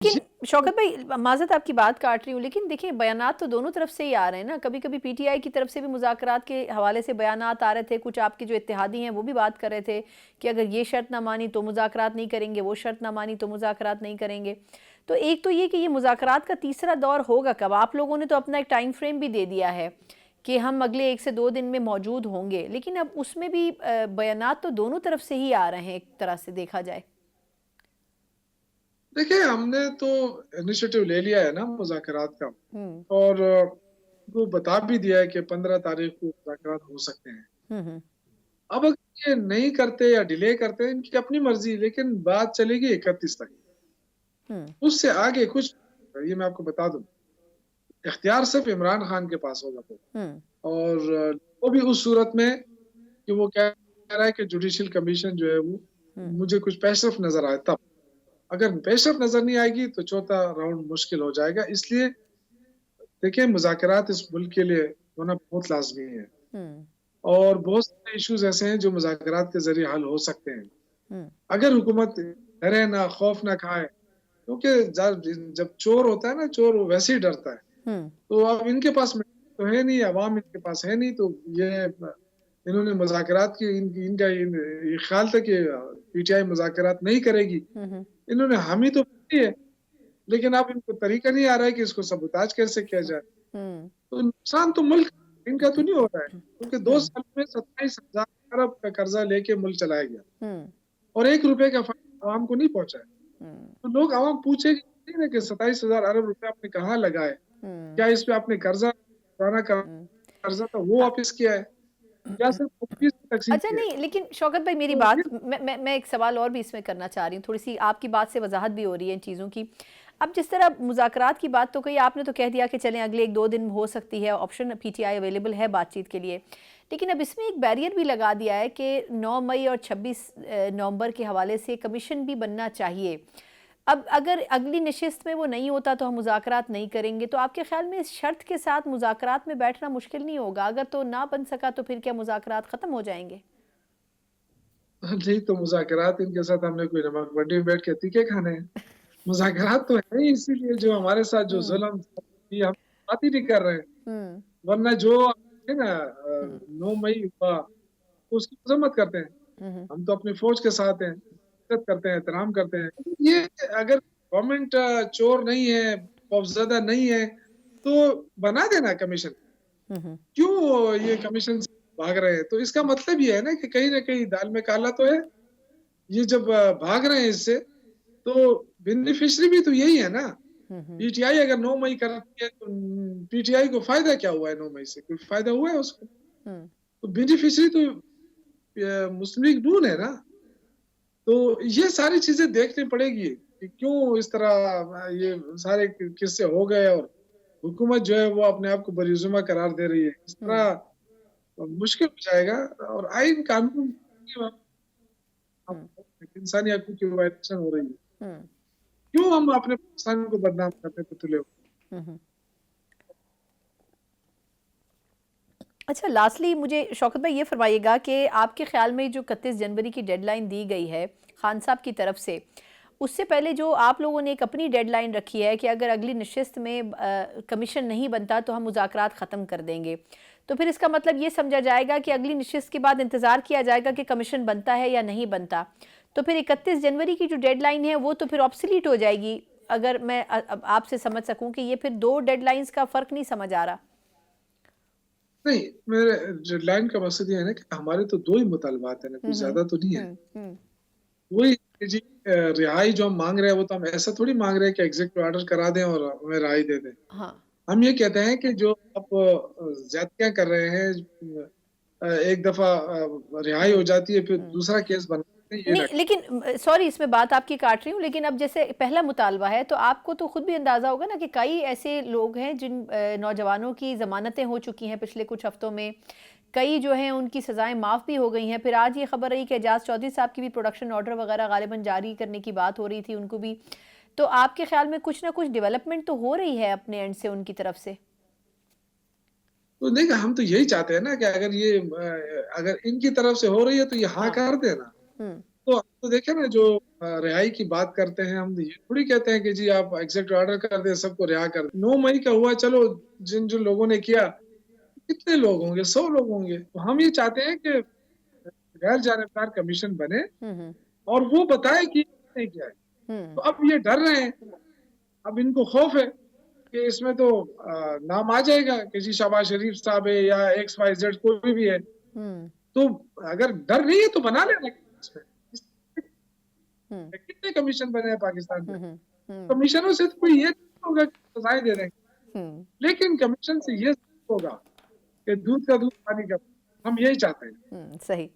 लेकिन शौकत भाई, माज़रत आपकी बात काट रही हूँ, लेकिन देखिए बयानात तो दोनों तरफ से ही आ रहे हैं ना। कभी कभी पीटीआई की तरफ से भी मुज़ाकरात के हवाले से बयानात आ रहे थे, कुछ आपके जो इत्तेहादी हैं वो भी बात कर रहे थे कि अगर ये शर्त ना मानी तो मुज़ाकरात नहीं करेंगे, वो शर्त ना मानी तो मुज़ाकरात नहीं करेंगे। तो एक तो ये कि ये मुज़ाकरात का तीसरा दौर होगा कब? आप लोगों ने तो अपना एक टाइम फ्रेम भी दे दिया है कि हम अगले 1 से 2 दिन में मौजूद होंगे, लेकिन अब उसमें भी बयानात तो दोनों तरफ से ही आ रहे हैं, एक तरह से देखा जाए। देखिए, हमने तो इनिशिएटिव ले लिया है ना मुज़ाकरात का, हम्म। और वो बता भी दिया है कि 15 तारीख को मुज़ाकरात हो सकते हैं। हम्म। अब अगर ये नहीं करते या डिले करते हैं, इनकी अपनी मर्ज़ी, लेकिन बात चलेगी 31 तक। हम्म। उससे आगे कुछ, ये मैं आपको बता दूँ, इख्तियार सिर्फ़ इमरान खान के पास होगा फिर। हम्म। और वो भी उस सूरत में कि वो कह रहा है कि जुडिशियल कमीशन जो है वो हम्म। मुझे कुछ पेशरफ़्त नज़र आए तब। अगर पेशरफ़्त नज़र नहीं आएगी तो चौथा राउंड मुश्किल हो जाएगा। इसलिए देखिए, मुज़ाकरात इस मुल्क के लिए होना बहुत लाज़मी है, हम्म। और बहुत सारे इश्यूज़ ऐसे हैं जो मुज़ाकरात के ज़रिए हल हो सकते हैं। हम्म। अगर हुकूमत डरे ना, खौफ ना खाए, क्योंकि जब चोर होता है ना, चोर वो वैसे ही डरता है। हम्म। तो अब इनके पास तो है नहीं, अवाम इनके पास है नहीं, तो ये इन्होंने मुज़ाकरात की इनका ये ख़्याल था कि पीटीआई मुज़ाकरात नहीं करेगी। हम्म। इन्होंने हामी तो भरी है, लेकिन अब इनको तरीका नहीं आ रहा है कि इसको सबूताज कैसे किया जाए। हम्म। तो नुकसान तो मुल्क इनका तो नहीं हो रहा है, क्योंकि 2 हम्म। साल में 27,000 अरब का कर्जा लेके मुल्क चलाया गया, हम्म। और ₹1 का फ़ायदा अवाम को नहीं पहुँचा है। हम्म। तो लोग अवाम पूछेगी नहीं ना कि 27,000 अरब रुपए आपने कहाँ लगाए? हम्म। क्या इस पे आपने कर्जा, पुराना हम्म। कर्जा था वो हाँ। वापस किया है, या सिर्फ फीस तकसीम अच्छा, की है? नहीं, लेकिन शौकत भाई मेरी तो ये बात, मैं एक सवाल और भी इसमें करना चाह रही हूँ, थोड़ी सी आपकी बात से वजाहत भी हो रही है इन चीज़ों की। अब जिस तरह मुज़ाकरात की बात तो कही आपने, तो कह दिया कि चलें अगले 1-2 दिन हो सकती है, ऑप्शन पीटीआई अवेलेबल है बातचीत के लिए। लेकिन अब इसमें एक बैरियर भी लगा दिया है कि 9 मई और 26 नवंबर के हवाले से कमीशन भी बनना चाहिए। अब अगर अगली नशिस्त में वो नहीं होता तो हम मुज़ाकरात नहीं करेंगे, तो आपके ख्याल में इस शर्त के साथ मुज़ाकरात में बैठना मुश्किल नहीं होगा? अगर तो ना बन सका तो फिर क्या मुज़ाकरात ख़त्म हो जाएंगे? नहीं, तो मुज़ाकरात इनके साथ हमने कोई नमक मंडी में बैठ के तीखे खाने हैं। मुज़ाकरात तो है ही इसीलिए, जो हमारे साथ जो हुँ। ज़ुल्म ये हम बात ही नहीं कर रहे हैं। हुँ। वरना जो है ना, हुँ। 9 मई हुआ, तो उसकी मज़म्मत करते हैं। हुँ। हुँ। हम तो अपनी फ़ौज के साथ हैं, इज़्ज़त करते हैं, एहतराम करते हैं। ये अगर गवर्नमेंट चोर नहीं है, खौफज़दा नहीं है, तो बना देना कमीशन। हुँ। हुँ। क्यों ये कमीशन से भाग रहे हैं? तो इसका मतलब ये है ना कि कहीं न कहीं दाल में काला तो है। ये जब भाग रहे हैं इससे, तो बेनिफिशियरी भी तो यही है ना। हुँ। हुँ। पीटीआई अगर 9 मई करती है, तो पीटीआई को फ़ायदा क्या हुआ है 9 मई से? कोई फ़ायदा हुआ है उसको? हुँ। तो बेनिफिशियरी तो मुस्लिम लीग नून है ना। तो ये सारी चीज़ें देखनी पड़ेगी कि क्यों इस तरह ये सारे किस्से हो गए, और हुकूमत जो है वो अपने आप को बरीजुमा करार दे रही है। इस हुँ। तरह मुश्किल हो जाएगा, और आइन कानून की हुँ। इंसानी हकों की वायलेशन हो रही है। हुँ। क्यों हम अपने पाकिस्तान को बदनाम करने पे तुले हुए हैं? हुँ। हुँ। अच्छा, लास्टली मुझे शौकत भाई ये फरमाइएगा कि आपके ख़्याल में जो 31 जनवरी की डेडलाइन दी गई है खान साहब की तरफ से, उससे पहले जो आप लोगों ने एक अपनी डेडलाइन रखी है कि अगर अगली नशिस्त में कमीशन नहीं बनता तो हम मुज़ाकरात ख़त्म कर देंगे, तो फिर इसका मतलब ये समझा जाएगा कि अगली नशिस्त के बाद इंतज़ार किया जाएगा कि कमीशन बनता है या नहीं बनता। तो फिर 31 जनवरी की जो डेडलाइन है वो तो फिर ऑब्सलीट हो जाएगी, अगर मैं आपसे समझ सकूँ कि ये फिर दो डेडलाइंस का फ़र्क नहीं समझ आ रहा। नहीं, मेरे डेडलाइन का मकसद ये है ना कि हमारे तो 2 ही मुतालबात हैं ना, हुँ। कुछ हुँ। ज़्यादा तो नहीं है। हुँ। हुँ। वही कि जी, रिहाई जो हम माँग रहे हैं, वो तो हम ऐसा थोड़ी माँग रहे हैं कि एग्ज़ीक्यूटिव ऑर्डर करा दें और हमें रिहाई दे दें। हाँ। हम ये कहते हैं कि जो आप ज़्यादतियाँ कर रहे हैं, एक दफ़ा रिहाई हुँ। हो जाती है, फिर हुँ। दूसरा केस बनाते हैं, ये ना नहीं, करें। लेकिन सॉरी इसमें बात आपकी काट रही हूँ, लेकिन अब जैसे पहला मुतालबा है तो आपको तो खुद भी अंदाज़ा होगा ना कि कई ऐसे लोग हैं जिन नौजवानों की ज़मानतें हो चुकी हैं पिछले कुछ हफ्तों में, कई जो हैं उनकी सज़ाएं माफ़ भी हो गई हैं। फिर आज ये खबर रही कि एजाज चौधरी साहब की भी प्रोडक्शन ऑर्डर वगैरह गालिबन जारी करने की बात हो रही थी उनको भी। तो आपके ख्याल में कुछ ना कुछ डेवलपमेंट तो हो रही है अपने एंड से उनकी तरफ से? तो नहीं, हम तो यही चाहते हैं ना कि अगर इनकी तरफ से हो रही है, तो ये हाँ हाँ। कर देना। हुँ। तो देखिए ना, जो रिहाई की बात करते हैं, हम ये थोड़ी कहते हैं कि जी आप एग्जीक्यूटिव ऑर्डर कर दें, सबको रिहा कर दें। 9 मई का हुआ, चलो जिन जिन लोगों ने किया, कितने लोग होंगे? 100 लोग होंगे। तो हम ये चाहते हैं कि गैर जानबदार कमीशन बने हम्म। और वो बताए कि नहीं किया है। हम्म। तो अब ये डर रहे हैं, अब इनको खौफ है कि इसमें तो नाम आ जाएगा कि जी शहबाज शरीफ साहब है या एक्स वाई जेड कोई भी है। हम्म। तो अगर डर नहीं है तो बना लेना इसमें। हम्म। कितने कमीशन बने हैं पाकिस्तान में? हम्म। हम्म। कमीशनों से तो कोई ये नहीं होगा कि सजाएं दे देंगे, हम्म। लेकिन कमीशन से ये होगा कि दूध का दूध पानी का। हम यही चाहते हैं। सही।